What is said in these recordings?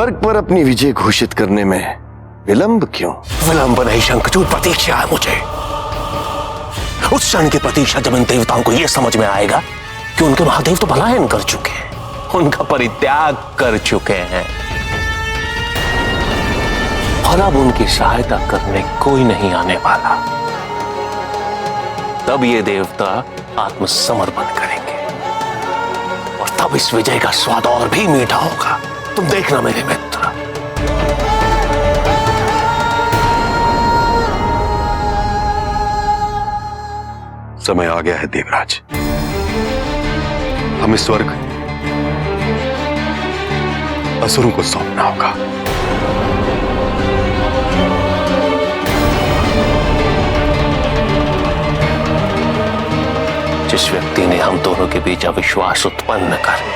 स्वर्ग पर अपनी विजय घोषित करने में विलंब क्यों? विलंब नहीं शंखचूड़, प्रतीक्षा है मुझे। उस क्षण की प्रतीक्षा जब इन देवताओं को यह समझ में आएगा कि उनके महादेव तो पलायन कर चुके हैं, उनका परित्याग कर चुके हैं और अब उनकी सहायता करने कोई नहीं आने वाला। तब ये देवता आत्मसमर्पण करेंगे और तब इस विजय का स्वाद और भी मीठा होगा। तुम देखना मेरे मित्र। समय आ गया है देवराज, हमें स्वर्ग असुरों को सौंपना होगा। जिस व्यक्ति ने हम दोनों के बीच अविश्वास उत्पन्न कर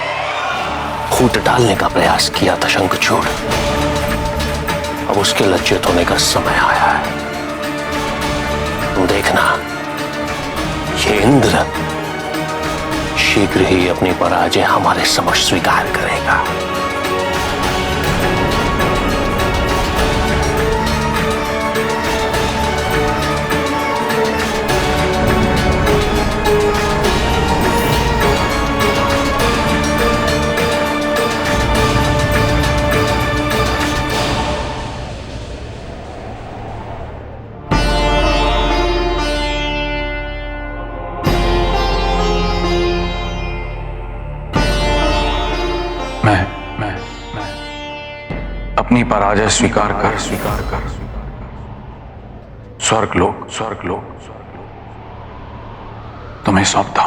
फूट डालने का प्रयास किया था शंखचूड़, अब उसके लज्जित होने का समय आया है। तुम देखना, ये इंद्र शीघ्र ही अपनी पराजय हमारे समक्ष स्वीकार करेगा। मैं अपनी पराजय स्वीकार कर स्वर्गलोक तुम्हें सौंपता।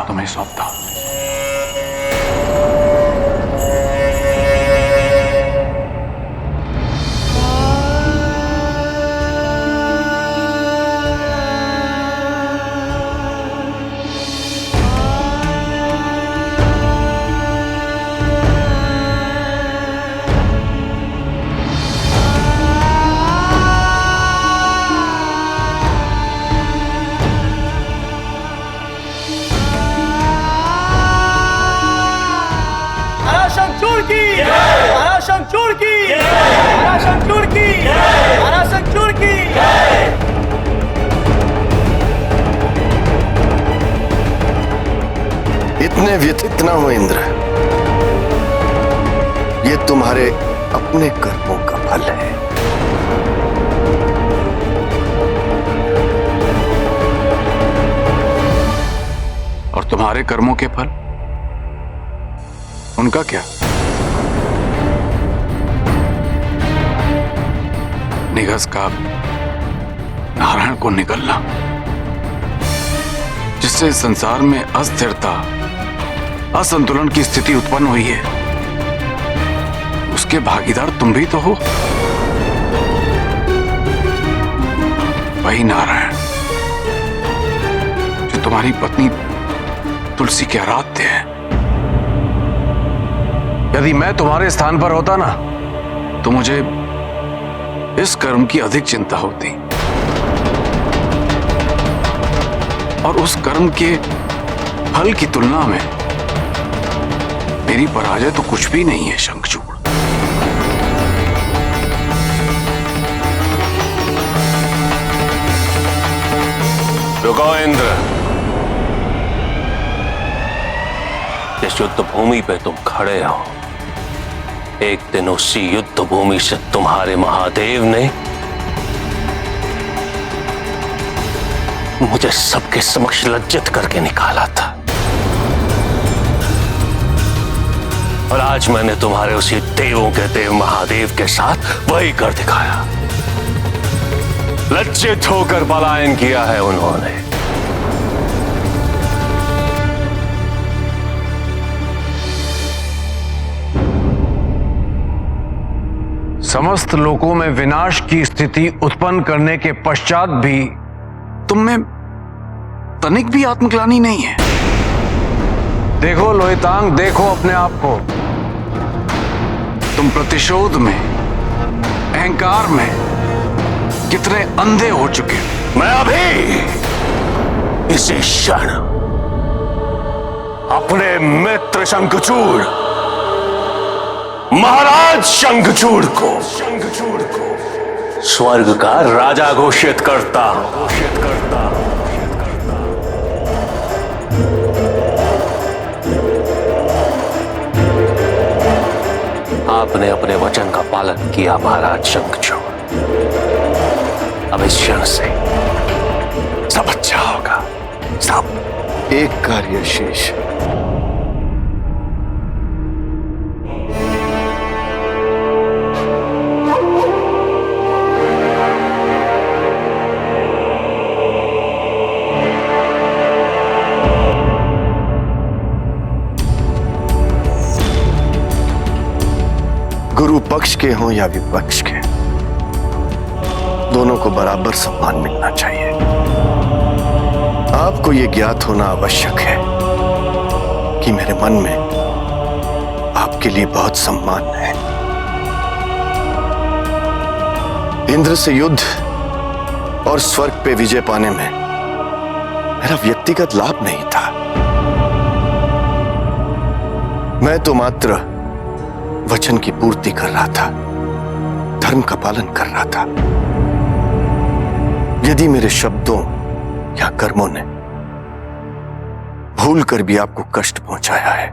इतने व्यथित ना हो इंद्र, ये तुम्हारे अपने कर्मों का फल है। और तुम्हारे कर्मों के फल, उनका क्या? निगस का नारायण को निगलना, जिससे संसार में अस्थिरता, असंतुलन की स्थिति उत्पन्न हुई है, उसके भागीदार तुम भी तो हो। वही नारायण जो तुम्हारी पत्नी तुलसी के आराध्य है। यदि मैं तुम्हारे स्थान पर होता ना, तो मुझे इस कर्म की अधिक चिंता होती और उस कर्म के फल की तुलना में मेरी पराजय तो कुछ भी नहीं है शंखचूड़। रुको इंद्र, जिस युद्ध भूमि पे तुम खड़े हो, एक दिन उसी युद्ध भूमि से तुम्हारे महादेव ने मुझे सबके समक्ष लज्जित करके निकाला था और आज मैंने तुम्हारे उसी देवों के देव महादेव के साथ वही कर दिखाया। लज्जित होकर पलायन किया है उन्होंने। समस्त लोकों में विनाश की स्थिति उत्पन्न करने के पश्चात भी तुम में तनिक भी आत्मग्लानि नहीं है। देखो लोहितांग, देखो अपने आप को। तुम प्रतिशोध में, अहंकार में कितने अंधे हो चुके हो। मैं अभी इसी क्षण अपने मित्र शंखचूड़ महाराज शंखचूड़ को स्वर्ग का राजा घोषित करता हूं। आपने अपने वचन का पालन किया महाराज शंखचूड़। अब इस क्षण से सब अच्छा होगा, सब। एक कार्य शेष। गुरु पक्ष के हों या विपक्ष के, दोनों को बराबर सम्मान मिलना चाहिए। आपको यह ज्ञात होना आवश्यक है कि मेरे मन में आपके लिए बहुत सम्मान है। इंद्र से युद्ध और स्वर्ग पे विजय पाने में मेरा व्यक्तिगत लाभ नहीं था। मैं तो मात्र वचन की पूर्ति कर रहा था, धर्म का पालन कर रहा था। यदि मेरे शब्दों या कर्मों ने भूल कर भी आपको कष्ट पहुंचाया है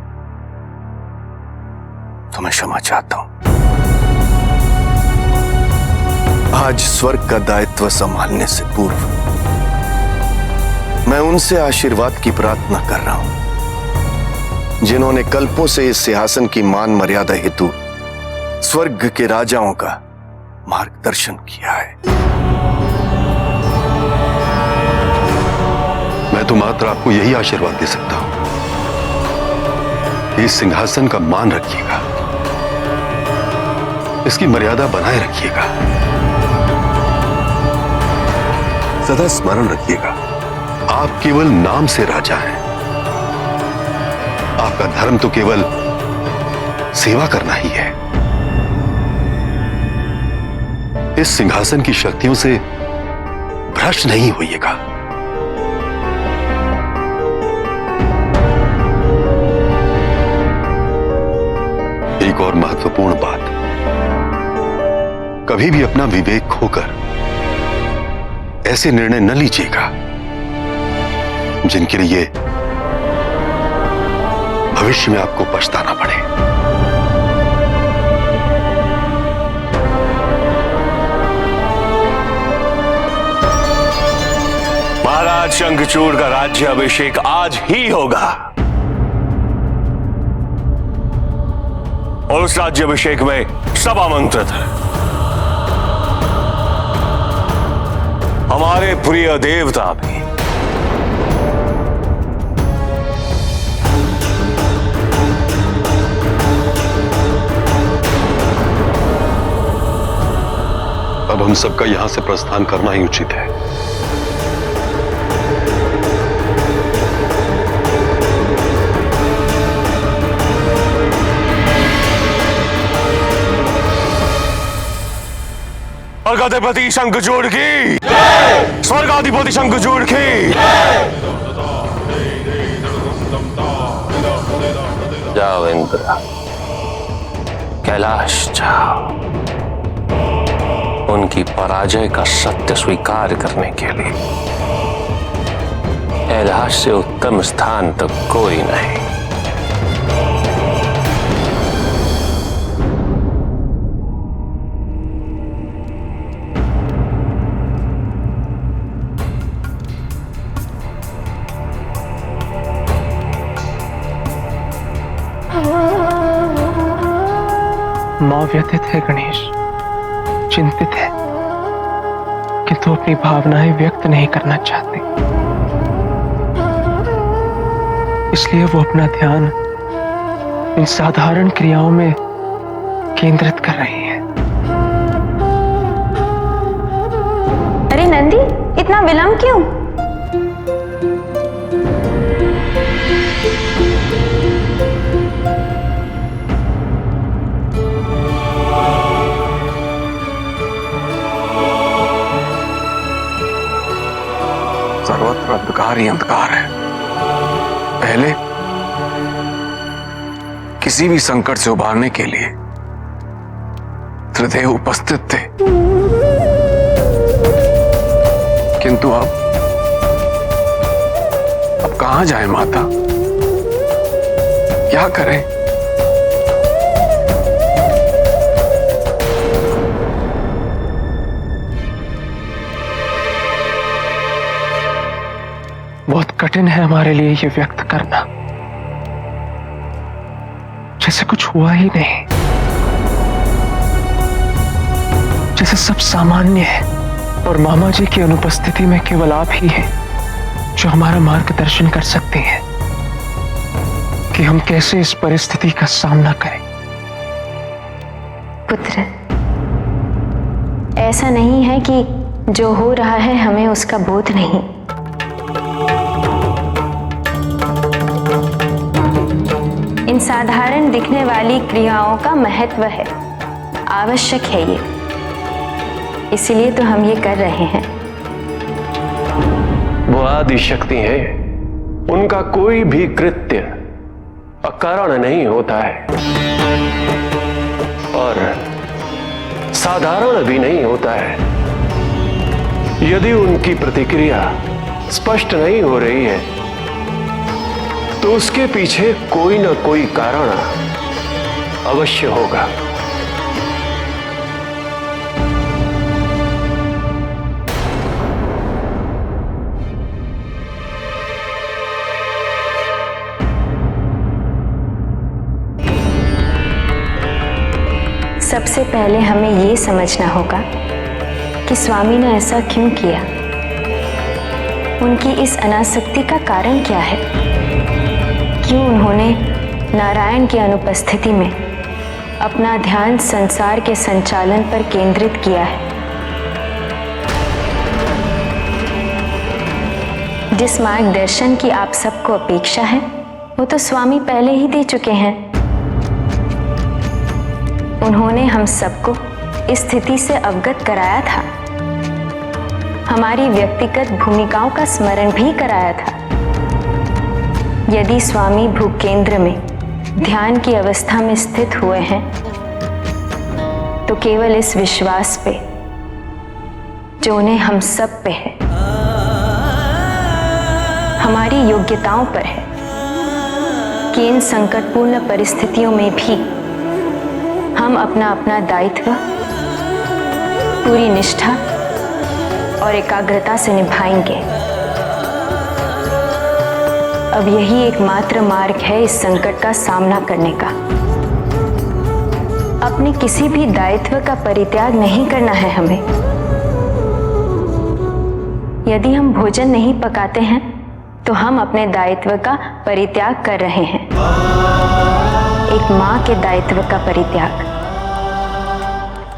तो मैं क्षमा चाहता हूं। आज स्वर्ग का दायित्व संभालने से पूर्व मैं उनसे आशीर्वाद की प्रार्थना कर रहा हूं जिन्होंने कल्पों से इस सिंहासन की मान मर्यादा हेतु स्वर्ग के राजाओं का मार्गदर्शन किया है। मैं तो मात्र आपको यही आशीर्वाद दे सकता हूं कि इस सिंहासन का मान रखिएगा, इसकी मर्यादा बनाए रखिएगा। सदा स्मरण रखिएगा, आप केवल नाम से राजा हैं। आपका धर्म तो केवल सेवा करना ही है। इस सिंहासन की शक्तियों से भ्रष्ट नहीं होइएगा। एक और महत्वपूर्ण बात, कभी भी अपना विवेक खोकर ऐसे निर्णय न लीजिएगा जिनके लिए भविष्य में आपको पछताना पड़े। महाराज शंखचूड़ का राज्याभिषेक आज ही होगा और उस राज्याभिषेक में सब आमंत्रित है। हमारे प्रिय देवता भी। अब हम सबका यहां से प्रस्थान करना ही उचित है। स्वर्गाधिपति शंखचूड़ की, स्वर्गाधिपति शंखचूड़ की। जाओ इंद्र, कैलाश जाओ। उनकी पराजय का सत्य स्वीकार करने के लिए कैलाश से उत्तम स्थान तो कोई नहीं। मां व्यथित है गणेश, चिंतित है, किंतु अपनी भावनाएं व्यक्त नहीं करना चाहती। इसलिए वो अपना ध्यान इन साधारण क्रियाओं में केंद्रित कर रही है। अरे नंदी, इतना विलंब क्यों? सर्वत्र अंधकार ही अंधकार है। पहले किसी भी संकट से उबारने के लिए पितृदेव उपस्थित थे, किंतु अब कहां जाए माता, क्या करें? बहुत कठिन है हमारे लिए ये व्यक्त करना, जैसे कुछ हुआ ही नहीं, जैसे सब सामान्य है और मामा जी की अनुपस्थिति में केवल आप ही हैं जो हमारा मार्गदर्शन कर सकते हैं कि हम कैसे इस परिस्थिति का सामना करें। पुत्र, ऐसा नहीं है कि जो हो रहा है हमें उसका बोध नहीं। इन साधारण दिखने वाली क्रियाओं का महत्व है, आवश्यक है ये, इसलिए तो हम ये कर रहे हैं। वो आदि शक्ति है, उनका कोई भी कृत्य अकारण नहीं होता है और साधारण भी नहीं होता है। यदि उनकी प्रतिक्रिया स्पष्ट नहीं हो रही है तो उसके पीछे कोई ना कोई कारण अवश्य होगा। सबसे पहले हमें ये समझना होगा कि स्वामी ने ऐसा क्यों किया, उनकी इस अनासक्ति का कारण क्या है, क्यों उन्होंने नारायण की अनुपस्थिति में अपना ध्यान संसार के संचालन पर केंद्रित किया है। जिस मार्गदर्शन की आप सबको अपेक्षा है वो तो स्वामी पहले ही दे चुके हैं। उन्होंने हम सबको इस स्थिति से अवगत कराया था, हमारी व्यक्तिगत भूमिकाओं का स्मरण भी कराया था। यदि स्वामी भूकेंद्र में ध्यान की अवस्था में स्थित हुए हैं तो केवल इस विश्वास पे जो उन्हें हम सब पे है, हमारी योग्यताओं पर है कि इन संकटपूर्ण परिस्थितियों में भी हम अपना अपना दायित्व पूरी निष्ठा और एकाग्रता से निभाएंगे। अब यही एकमात्र मार्ग है इस संकट का सामना करने का। अपने किसी भी दायित्व का परित्याग नहीं करना है हमें। यदि हम भोजन नहीं पकाते हैं तो हम अपने दायित्व का परित्याग कर रहे हैं, एक मां के दायित्व का परित्याग।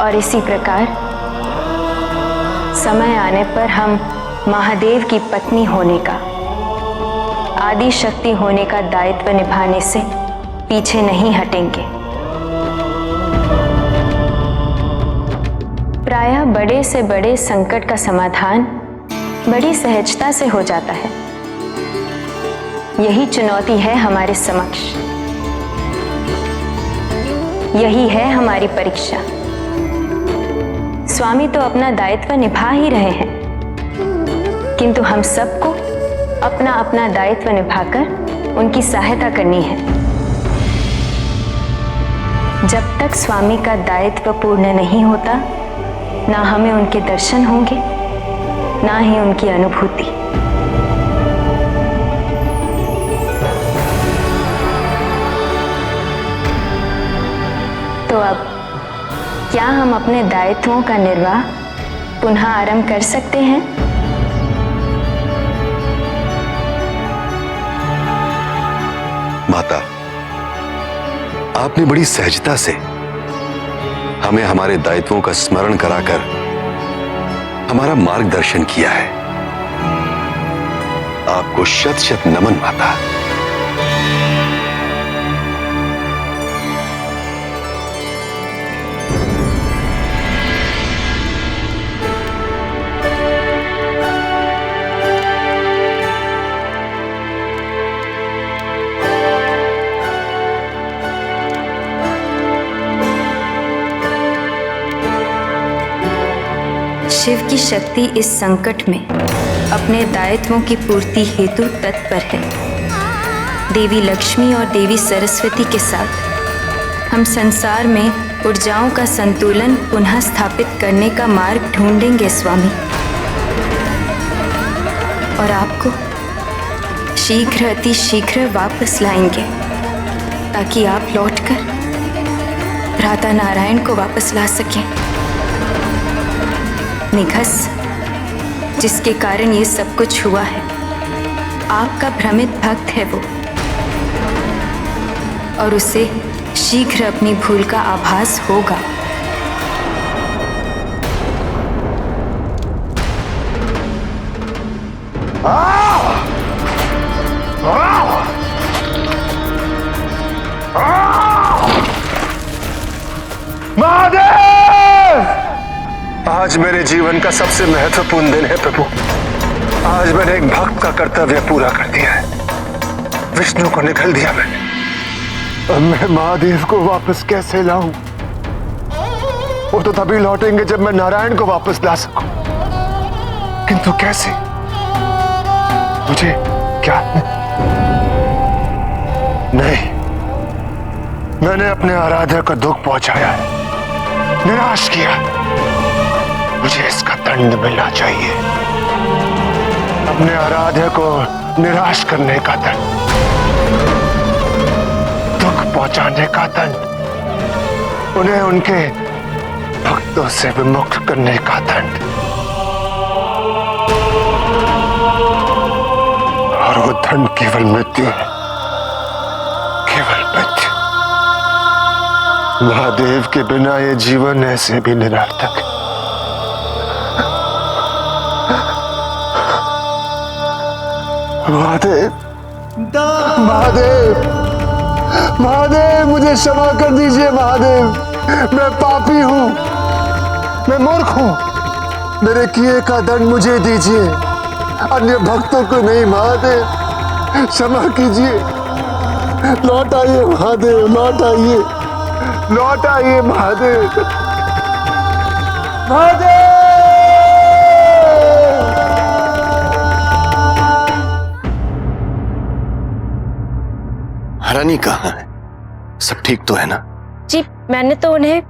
और इसी प्रकार समय आने पर हम महादेव की पत्नी होने का, आदि शक्ति होने का दायित्व निभाने से पीछे नहीं हटेंगे। प्रायः बड़े से बड़े संकट का समाधान बड़ी सहजता से हो जाता है। यही चुनौती है हमारे समक्ष, यही है हमारी परीक्षा। स्वामी तो अपना दायित्व निभा ही रहे हैं, किंतु हम सबको अपना अपना दायित्व निभाकर उनकी सहायता करनी है। जब तक स्वामी का दायित्व पूर्ण नहीं होता, ना हमें उनके दर्शन होंगे, ना ही उनकी अनुभूति। तो अब क्या हम अपने दायित्वों का निर्वाह पुनः आरंभ कर सकते हैं? माता, आपने बड़ी सहजता से हमें हमारे दायित्वों का स्मरण कराकर हमारा मार्गदर्शन किया है। आपको शत शत नमन माता। शिव की शक्ति इस संकट में अपने दायित्वों की पूर्ति हेतु तत्पर है। देवी लक्ष्मी और देवी सरस्वती के साथ हम संसार में ऊर्जाओं का संतुलन पुनः स्थापित करने का मार्ग ढूंढेंगे स्वामी, और आपको शीघ्र अति शीघ्र वापस लाएंगे ताकि आप लौटकर भ्राता नारायण को वापस ला सकें। निघस, जिसके कारण ये सब कुछ हुआ है, आपका भ्रमित भक्त है वो, और उसे शीघ्र अपनी भूल का आभास होगा। आज मेरे जीवन का सबसे महत्वपूर्ण दिन है प्रभु। आज मैंने एक भक्त का कर्तव्य पूरा कर दिया है। विष्णु को निकल दिया मैंने। अब मैं महादेव को वापस कैसे लाऊं? वो तो तभी लौटेंगे जब मैं नारायण को वापस ला सकूं। किंतु कैसे? मुझे क्या? नहीं, मैंने अपने आराध्य को दुख पहुंचाया है, निराश किया। मुझे इसका दंड मिलना चाहिए। अपने आराध्य को निराश करने का दंड, दुख पहुंचाने का दंड, उन्हें उनके भक्तों से विमुक्त करने का दंड, और वो दंड केवल मृत्यु है, केवल मृत्यु। महादेव के बिना ये जीवन ऐसे भी निरर्थक है। महादेव, महादेव, महादेव, मुझे क्षमा कर दीजिए महादेव। मैं पापी हूं, मैं मूर्ख हूं। मेरे किए का दंड मुझे दीजिए, अन्य भक्तों को नहीं। महादेव, क्षमा कीजिए। लौट आइए महादेव, लौट आइए, लौट आइए महादेव, महादेव। रानी कहाँ है? सब ठीक तो है ना? जी, मैंने तो उन्हें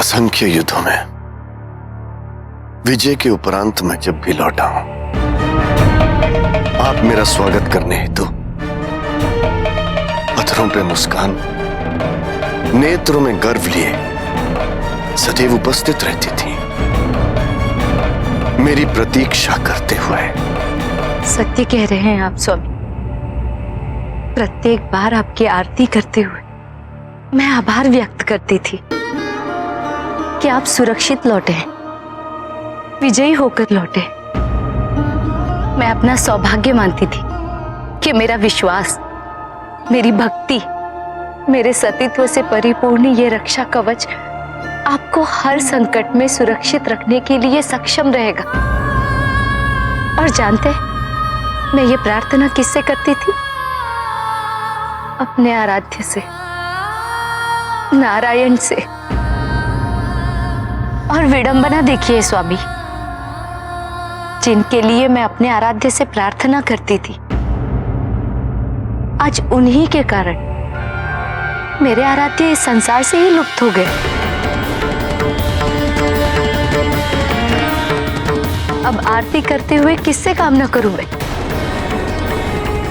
असंख्य युद्धों में विजय के उपरांत मैं जब भी लौटा हूं, आप मेरा स्वागत करने हेतु पत्थरों पे मुस्कान, नेत्रों में गर्व लिए सदैव उपस्थित रहती थी, मेरी प्रतीक्षा करते हुए। सत्य कह रहे हैं आप स्वामी। प्रत्येक बार आपकी आरती करते हुए मैं आभार व्यक्त करती थी कि आप सुरक्षित लौटे, विजयी होकर लौटे। मैं अपना सौभाग्य मानती थी कि मेरा विश्वास, मेरी भक्ति, मेरे सतीत्व से परिपूर्ण ये रक्षा कवच आपको हर संकट में सुरक्षित रखने के लिए सक्षम रहेगा। और जानते हैं, मैं ये प्रार्थना किससे करती थी? अपने आराध्य से, नारायण से। और विडंबना देखिए स्वामी, जिनके लिए मैं अपने आराध्य से प्रार्थना करती थी, आज उन्हीं के कारण मेरे आराध्य इस संसार से ही लुप्त हो गए। अब आरती करते हुए किससे कामना करूं मैं?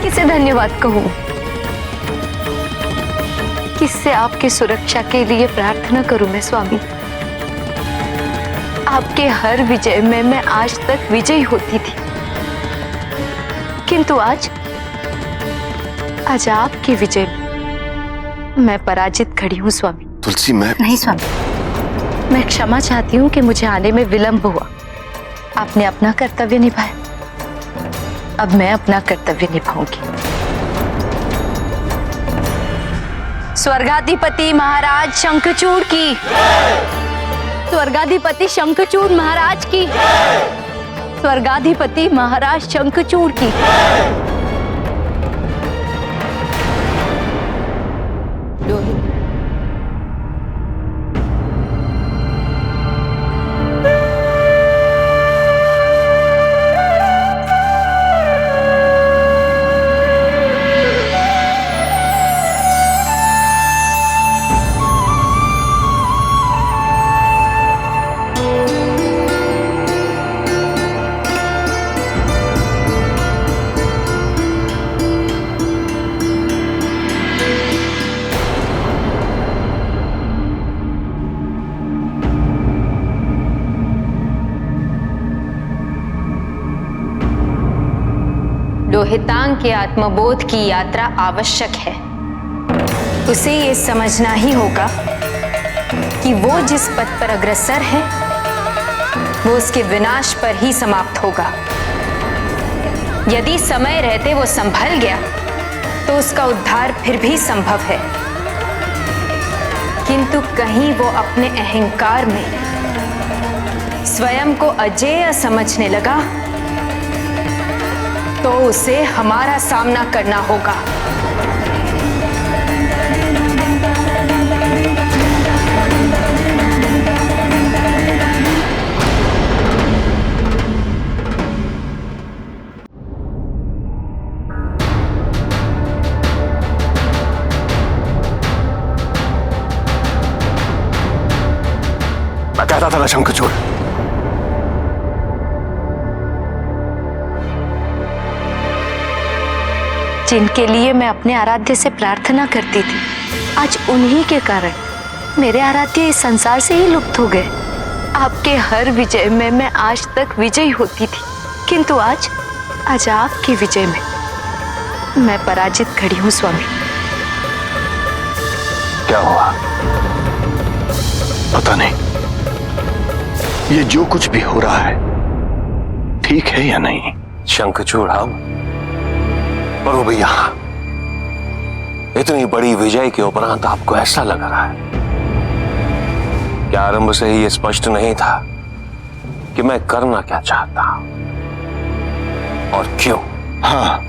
किसे धन्यवाद कहूं? किससे आपकी सुरक्षा के लिए प्रार्थना करूं मैं स्वामी? आपके हर विजय में मैं आज तक विजयी होती थी, किंतु आज आपके विजय में मैं पराजित खड़ी हूँ स्वामी। तुलसी, मैं नहीं स्वामी, मैं क्षमा चाहती हूँ कि मुझे आने में विलंब हुआ। आपने अपना कर्तव्य निभाया, अब मैं अपना कर्तव्य निभाऊंगी। स्वर्गाधिपति महाराज शंखचूड़ की, स्वर्गाधिपति शंखचूड़ महाराज की, स्वर्गाधिपति महाराज शंखचूड़ की। लोहितांग के आत्मबोध की यात्रा आवश्यक है। उसे ये समझना ही होगा कि वो जिस पथ पर अग्रसर है वो उसके विनाश पर ही समाप्त होगा। यदि समय रहते वो संभल गया तो उसका उद्धार फिर भी संभव है, किंतु कहीं वो अपने अहंकार में स्वयं को अजेय समझने लगा तो उसे हमारा सामना करना होगा। मैं कहता था ना शंखचूड़, जिनके लिए मैं अपने आराध्य से प्रार्थना करती थी, आज उन्हीं के कारण मेरे आराध्य इस संसार से ही लुप्त हो गए। आपके हर विजय में मैं आज तक विजयी होती थी, किंतु आज आपके विजय में मैं पराजित खड़ी हूँ स्वामी। क्या हुआ पता नहीं। ये जो कुछ भी हो रहा है ठीक है या नहीं? शंखचूड़, पर वो भैया, इतनी बड़ी विजय के उपरांत आपको ऐसा लग रहा है कि आरंभ से ही ये स्पष्ट नहीं था कि मैं करना क्या चाहता और क्यों? हाँ,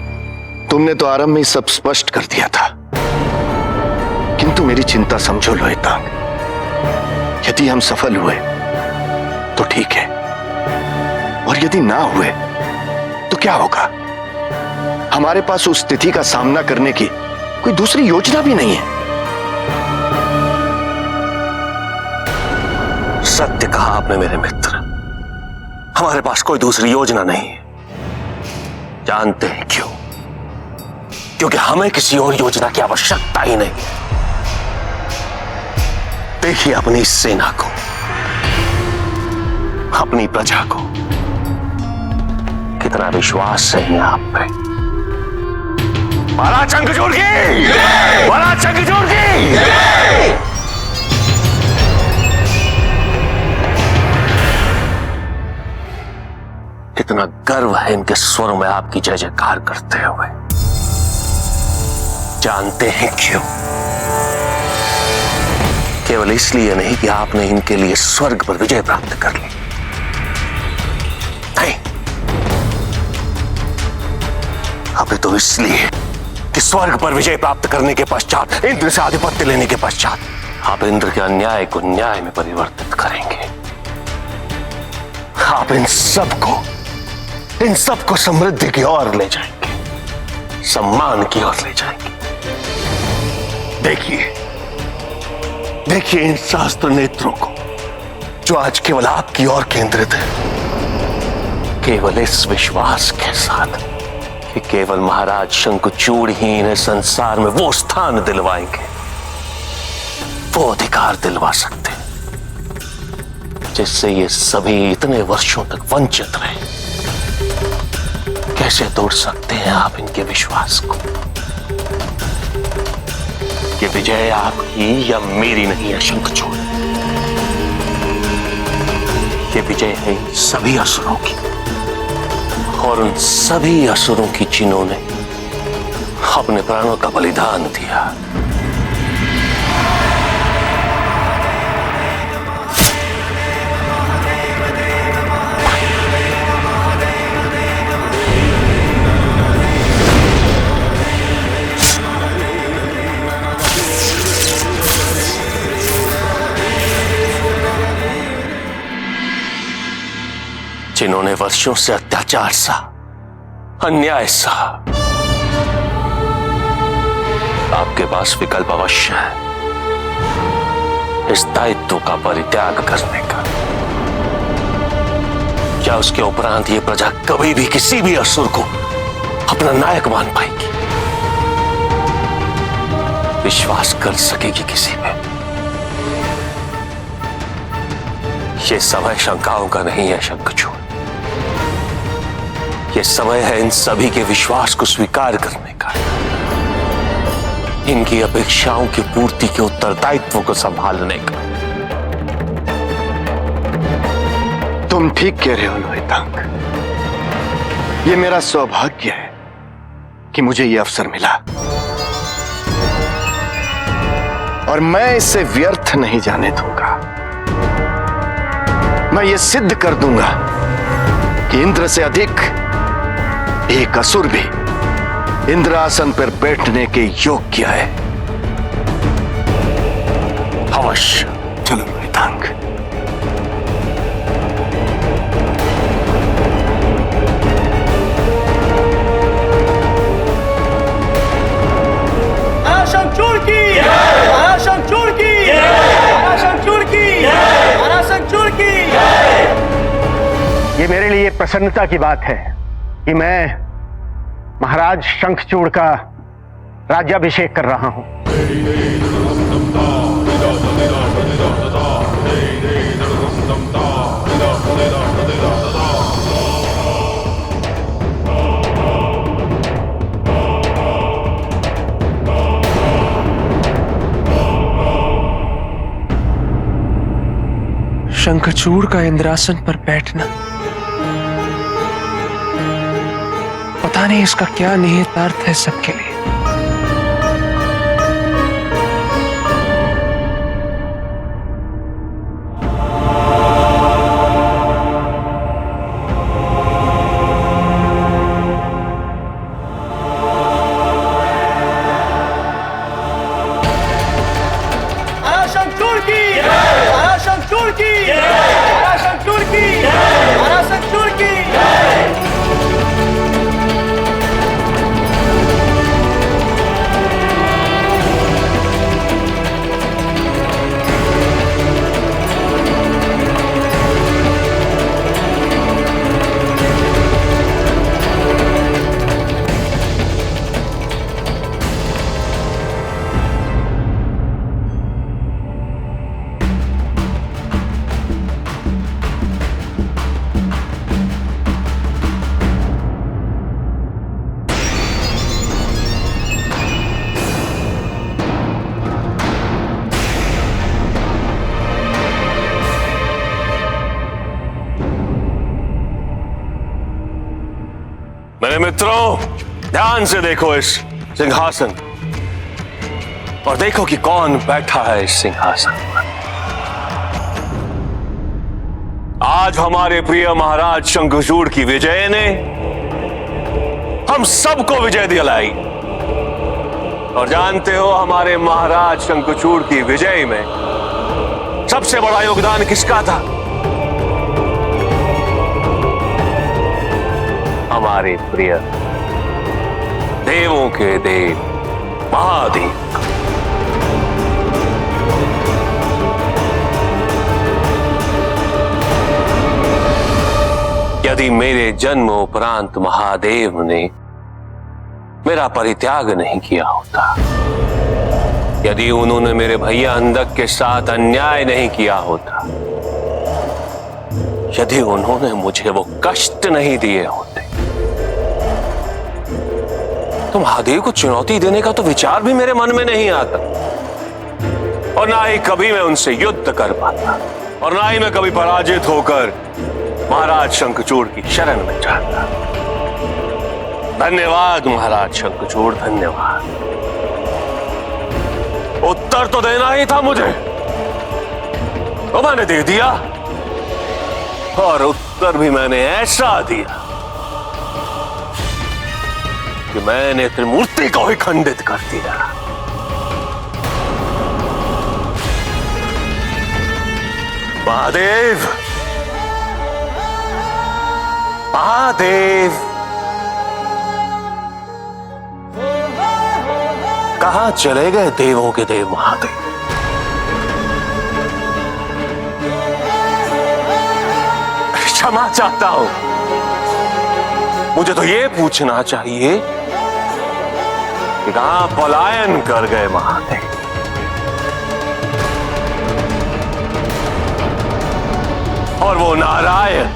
तुमने तो आरंभ में ही सब स्पष्ट कर दिया था, किंतु मेरी चिंता समझो लोहितांग। यदि हम सफल हुए तो ठीक है, और यदि ना हुए तो क्या होगा? हमारे पास उस स्थिति का सामना करने की कोई दूसरी योजना भी नहीं है। सत्य कहा आपने मेरे मित्र, हमारे पास कोई दूसरी योजना नहीं है। जानते हैं क्यों? क्योंकि हमें किसी और योजना की आवश्यकता ही नहीं। देखिए अपनी सेना को, अपनी प्रजा को, कितना विश्वास है आप पे। महाराज शंखचूड़ की, महाराज शंखचूड़ की। कितना गर्व है इनके स्वरों में आपकी जय जयकार करते हुए। जानते हैं क्यों? केवल इसलिए नहीं कि आपने इनके लिए स्वर्ग पर विजय प्राप्त कर ली, नहीं, अभी तो इसलिए कि स्वर्ग पर विजय प्राप्त करने के पश्चात, इंद्र से आधिपत्य लेने के पश्चात, आप इंद्र के अन्याय को न्याय में परिवर्तित करेंगे। आप इन सबको समृद्धि की ओर ले जाएंगे, सम्मान की ओर ले जाएंगे। देखिए इन शास्त्र नेत्रों को जो आज केवल आपकी ओर केंद्रित है, केवल इस विश्वास के साथ कि केवल महाराज शंखचूड़ ही इन्हें संसार में वो स्थान दिलवाएंगे, वो अधिकार दिलवा सकते हैं जिससे ये सभी इतने वर्षों तक वंचित रहे। कैसे तोड़ सकते हैं आप इनके विश्वास को? ये विजय आपकी या मेरी नहीं है शंखचूड़, ये विजय है इन सभी असुरों की, और उन सभी असुरों की जिन्होंने अपने प्राणों का बलिदान दिया। जिन्होंने वर्षों से अत्याचार सा, अन्याय सा, आपके पास विकल्प अवश्य है इस दायित्व का परित्याग करने का। क्या उसके उपरांत ये प्रजा कभी भी किसी भी असुर को अपना नायक मान पाएगी, विश्वास कर सकेगी किसी में? ये समय शंकाओं का नहीं है शंखचूड़, ये समय है इन सभी के विश्वास को स्वीकार करने का, इनकी अपेक्षाओं की पूर्ति के उत्तरदायित्व को संभालने का। तुम ठीक कह रहे हो लोहितांग, ये मेरा सौभाग्य है कि मुझे ये अवसर मिला, और मैं इसे व्यर्थ नहीं जाने दूंगा। मैं ये सिद्ध कर दूंगा कि इंद्र से अधिक एक असुर भी इंद्रासन पर बैठने के योग्य है। अवश्य। चलो लोहितांग। शंखचूड़ की, शंखचूड़ की, शंखचूड़ की, शंखचूड़ की। ये मेरे लिए प्रसन्नता की बात है कि मैं महाराज शंखचूड़ का राज्याभिषेक कर रहा हूं। शंखचूड़ का इंद्रासन पर बैठना, पता नहीं इसका क्या निहित अर्थ है सबके लिए। शंखचूड़ की, शंखचूड़ की, शंखचूड़ की, शंखचूड़ की। मेरे मित्रों, ध्यान से देखो इस सिंहासन और देखो कि कौन बैठा है इस सिंहासन पर। आज हमारे प्रिय महाराज शंखचूड़ की विजय ने हम सबको विजय दिलाई, और जानते हो हमारे महाराज शंखचूड़ की विजय में सबसे बड़ा योगदान किसका था? हमारे प्रिय देवों के देव महादेव। यदि मेरे जन्म उपरांत महादेव ने मेरा परित्याग नहीं किया होता, यदि उन्होंने मेरे भैया अंधक के साथ अन्याय नहीं किया होता, यदि उन्होंने मुझे वो कष्ट नहीं दिए होते, तो महादेव को चुनौती देने का तो विचार भी मेरे मन में नहीं आता। और ना ही कभी मैं उनसे युद्ध कर पाता, और ना ही मैं कभी पराजित होकर महाराज शंखचूड़ की शरण में जाता। धन्यवाद महाराज शंखचूड़, धन्यवाद। उत्तर तो देना ही था मुझे, तो मैंने दे दिया, और उत्तर भी मैंने ऐसा दिया कि मैंने त्रिमूर्ति को ही खंडित कर दिया। महादेव, महादेव, कहां चले गए देवों के देव महादेव? क्षमा चाहता हूं, मुझे तो ये पूछना चाहिए कि कहां पलायन कर गए महादेव? और वो नारायण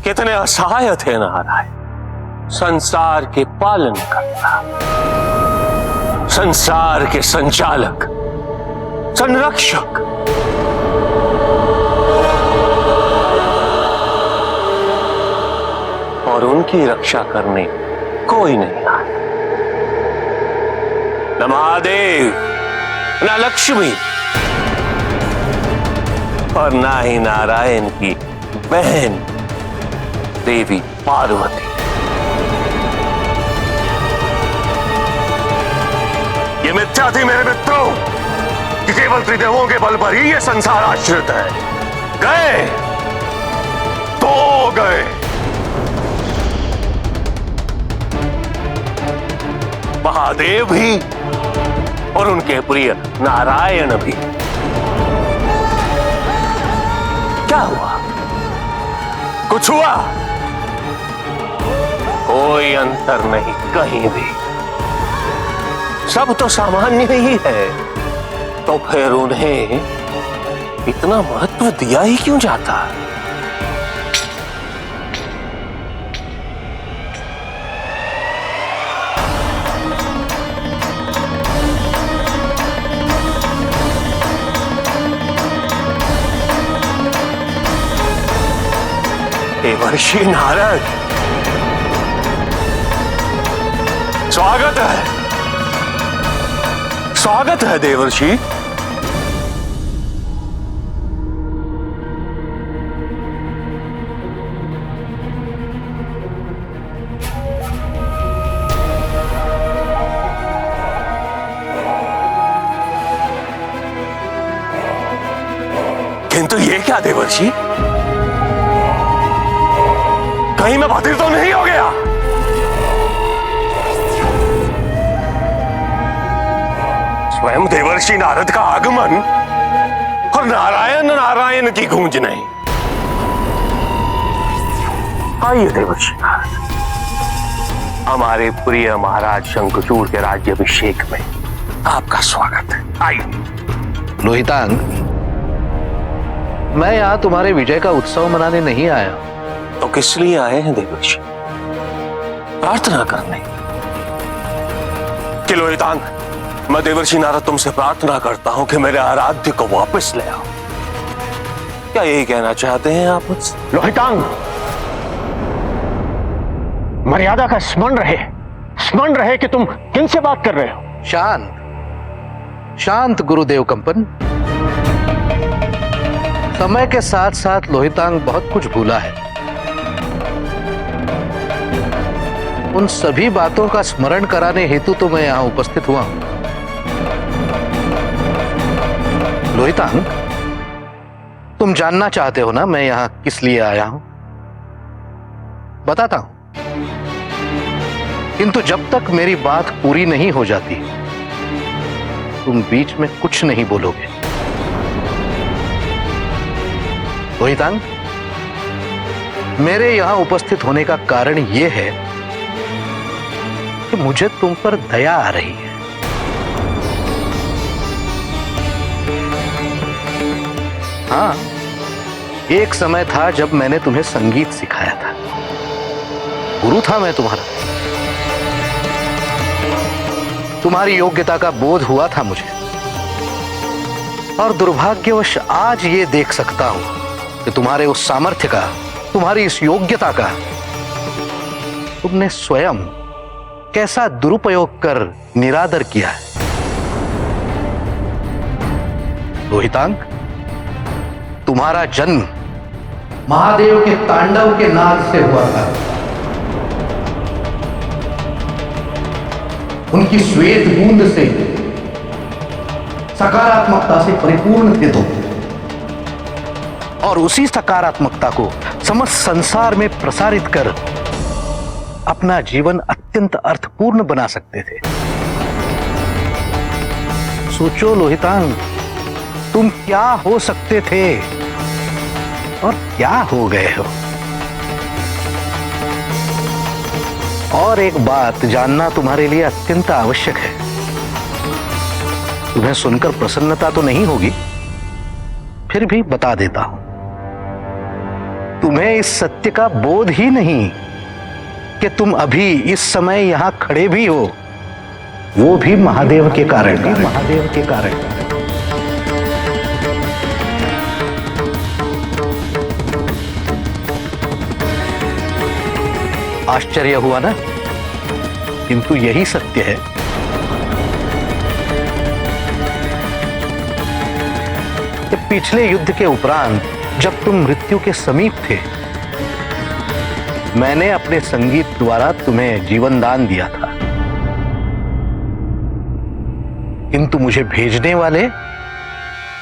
कितने असहाय थे नारायण, संसार के पालन करता, संसार के संचालक, संरक्षक। और उनकी रक्षा करने कोई नहीं आया, न महादेव, न लक्ष्मी, और ना ही नारायण की बहन देवी पार्वती। ये मिथ्या थी मेरे मित्रों कि केवल त्रिदेवों के बल पर ही ये संसार आश्रित है। गए तो गए, महादेव भी और उनके प्रिय नारायण भी। क्या हुआ? कुछ हुआ? कोई अंतर नहीं कहीं भी, सब तो सामान्य ही है। तो फिर उन्हें इतना महत्व दिया ही क्यों जाता? देवर्षि नारद, स्वागत है, स्वागत है देवर्षि। किंतु ये क्या देवर्षि, कहीं मैं बधिर तो नहीं हो गया? स्वयं देवर्षि नारद का आगमन और नारायण नारायण की गूंज नहीं। आइए देवर्षि नारद, हमारे प्रिय महाराज शंखचूड़ के राज्याभिषेक में आपका स्वागत है। आइए। लोहितांग, मैं यहां तुम्हारे विजय का उत्सव मनाने नहीं आया। तो किस लिए आए हैं देवर्षि? प्रार्थना करने। कि लोहितांग, मैं देवर्षि नारद तुमसे प्रार्थना करता हूं कि मेरे आराध्य को वापस ले आओ। क्या यही कहना चाहते हैं आप मुझसे? लोहितांग, मर्यादा का स्मरण रहे कि तुम किनसे बात कर रहे हो। शांत शांत गुरुदेव कंपन। समय के साथ साथ लोहितांग बहुत कुछ भूला है। उन सभी बातों का स्मरण कराने हेतु तो मैं यहां उपस्थित हुआ हूं। लोहितांग, तुम जानना चाहते हो ना मैं यहां किस लिए आया हूं? बताता हूं, किंतु जब तक मेरी बात पूरी नहीं हो जाती तुम बीच में कुछ नहीं बोलोगे। लोहितांग, मेरे यहां उपस्थित होने का कारण यह है कि मुझे तुम पर दया आ रही है। हाँ, एक समय था जब मैंने तुम्हें संगीत सिखाया था। गुरु था मैं तुम्हारा। तुम्हारी योग्यता का बोध हुआ था मुझे। और दुर्भाग्यवश आज ये देख सकता हूं कि तुम्हारे उस सामर्थ्य का, तुम्हारी इस योग्यता का तुमने स्वयं कैसा दुरुपयोग कर निरादर किया है। रोहितांग, तुम्हारा जन्म महादेव के तांडव के नाद से हुआ था। उनकी श्वेत बूंद से सकारात्मकता से परिपूर्ण थे तुम, और उसी सकारात्मकता को समस्त संसार में प्रसारित कर अपना जीवन अत्यंत अर्थपूर्ण बना सकते थे। सोचो लोहितांग, तुम क्या हो सकते थे और क्या हो गए हो। और एक बात जानना तुम्हारे लिए अत्यंत आवश्यक है। तुम्हें सुनकर प्रसन्नता तो नहीं होगी, फिर भी बता देता हूं। तुम्हें इस सत्य का बोध ही नहीं कि तुम अभी इस समय यहां खड़े भी हो, वो भी महादेव के कारण। महादेव के कारण। आश्चर्य हुआ ना, किंतु यही सत्य है। कि पिछले युद्ध के उपरांत जब तुम मृत्यु के समीप थे, मैंने अपने संगीत द्वारा तुम्हें जीवन दान दिया था, किंतु मुझे भेजने वाले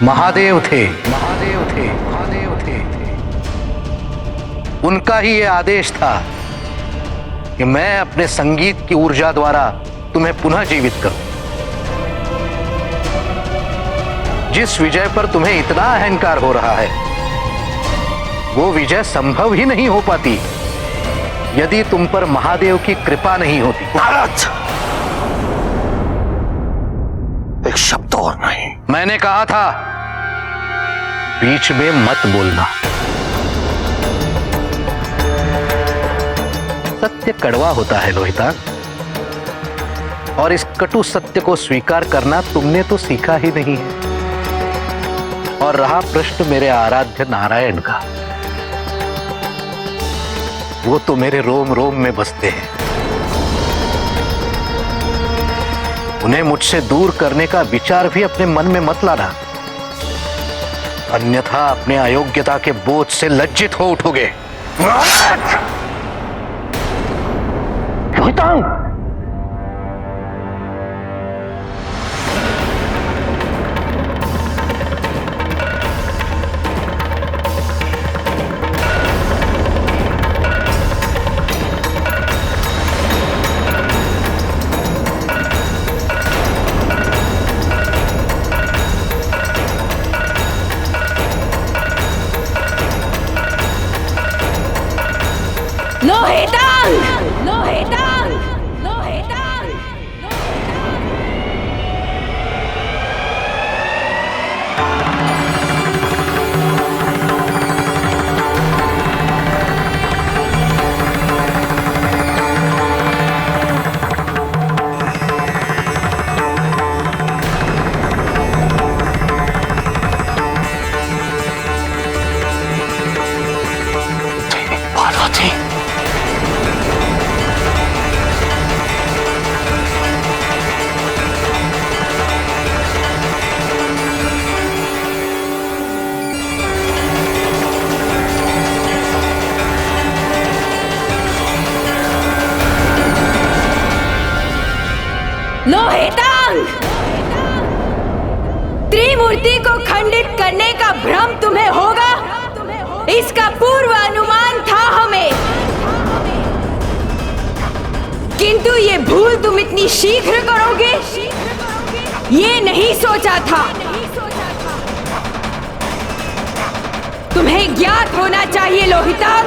महादेव थे। महादेव थे। महादेव थे। उनका ही यह आदेश था कि मैं अपने संगीत की ऊर्जा द्वारा तुम्हें पुनः जीवित करूं। जिस विजय पर तुम्हें इतना अहंकार हो रहा है, वो विजय संभव ही नहीं हो पाती यदि तुम पर महादेव की कृपा नहीं होती। महाराज, एक शब्द और नहीं। मैंने कहा था बीच में मत बोलना। सत्य कड़वा होता है लोहिता, और इस कटु सत्य को स्वीकार करना तुमने तो सीखा ही नहीं है। और रहा प्रश्न मेरे आराध्य नारायण का, वो तो मेरे रोम रोम में बसते हैं। उन्हें मुझसे दूर करने का विचार भी अपने मन में मत लाना, अन्यथा अपने अयोग्यता के बोझ से लज्जित हो उठोगे। रोहितांग, लोहितांग! लोहितांग! लोहितांग! पार्वती, लोहितांग! त्रिमूर्ति को खंडित करने का भ्रम तुम्हें होगा, इसका पूर्व अनुमान था हमें, किंतु ये भूल तुम इतनी शीघ्र करोगे, ये नहीं सोचा था। तुम्हें ज्ञात होना चाहिए लोहितांग,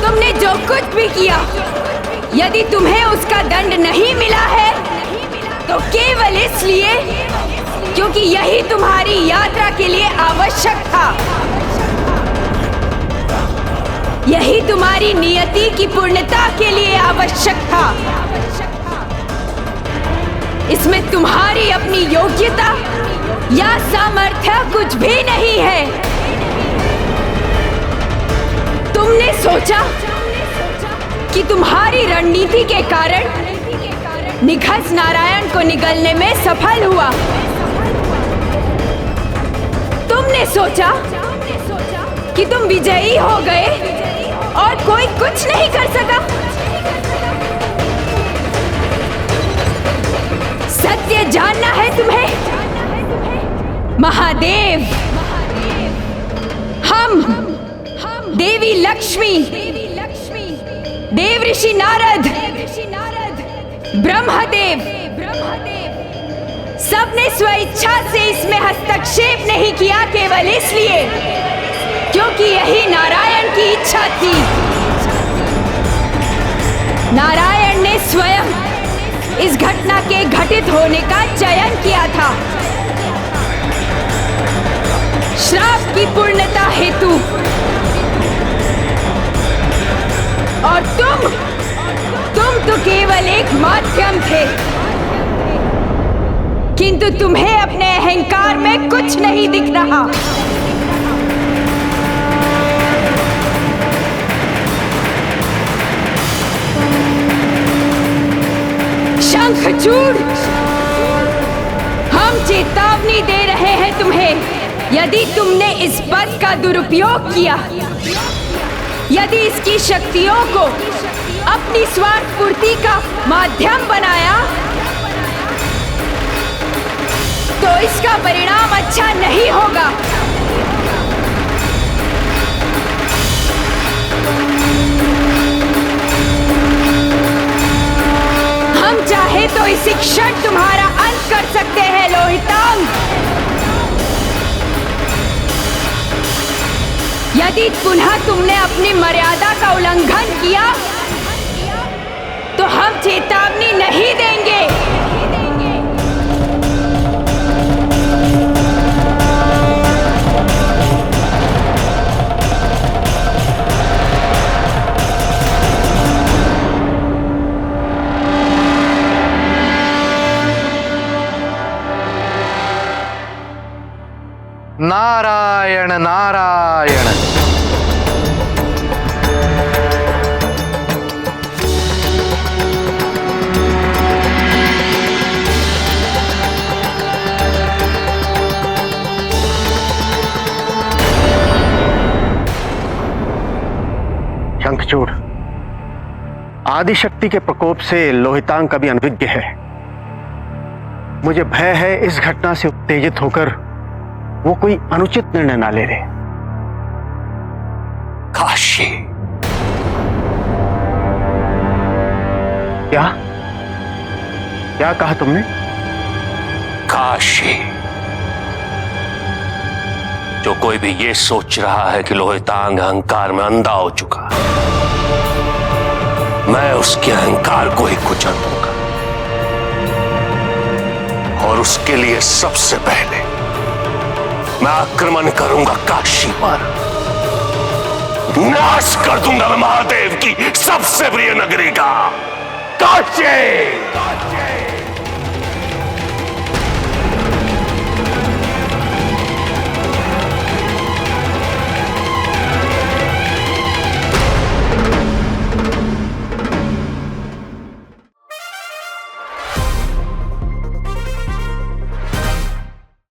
तुमने जो कुछ भी किया, यदि तुम्हें उसका दंड नहीं मिला है तो केवल इसलिए क्योंकि यही तुम्हारी यात्रा के लिए आवश्यक था। यही तुम्हारी नियति की पूर्णता के लिए आवश्यक था। इसमें तुम्हारी अपनी योग्यता या सामर्थ्य कुछ भी नहीं है। तुमने सोचा कि तुम्हारी रणनीति के कारण निघस नारायण को निगलने में सफल हुआ। तुमने सोचा कि तुम विजयी हो गए और कोई कुछ नहीं कर सका। सत्य जानना है तुम्हें महादेव। हम देवी लक्ष्मी, देव ऋषि नारद, ब्रह्मदेव, सबने स्वेच्छा से इसमें हस्तक्षेप नहीं किया, केवल इसलिए क्योंकि यही नारायण की इच्छा थी। नारायण ने स्वयं इस घटना के घटित होने का चयन किया था। श्राप की पूर्णता हेतु। और तुम तो केवल एक माध्यम थे, किंतु तुम्हें अपने अहंकार में कुछ नहीं दिख रहा। शंखचूड़, हम चेतावनी दे रहे हैं तुम्हें। यदि तुमने इस पद का दुरुपयोग किया, यदि इसकी शक्तियों को अपनी स्वार्थ पूर्ति का माध्यम बनाया, तो इसका परिणाम अच्छा नहीं होगा। हम चाहे तो इसी क्षण तुम्हारा अंत कर सकते हैं लोहितांग। यदि पुनः तुमने अपनी मर्यादा का उल्लंघन किया, तो हम चेतावनी नहीं देंगे। नारायण नारायण। शंखचूड़, आदिशक्ति के प्रकोप से लोहितांग कभी अनभिज्ञ है। मुझे भय है इस घटना से उत्तेजित होकर वो कोई अनुचित निर्णय ना ले रहे। काशी, क्या कहा तुमने? काशी, जो कोई भी ये सोच रहा है कि लोहितांग अहंकार में अंधा हो चुका, मैं उसके अहंकार को ही कुचल दूंगा। और उसके लिए सबसे पहले मैं आक्रमण करूंगा काशी पर। नाश कर दूंगा मैं महादेव की सबसे प्रिय नगरी का काशी।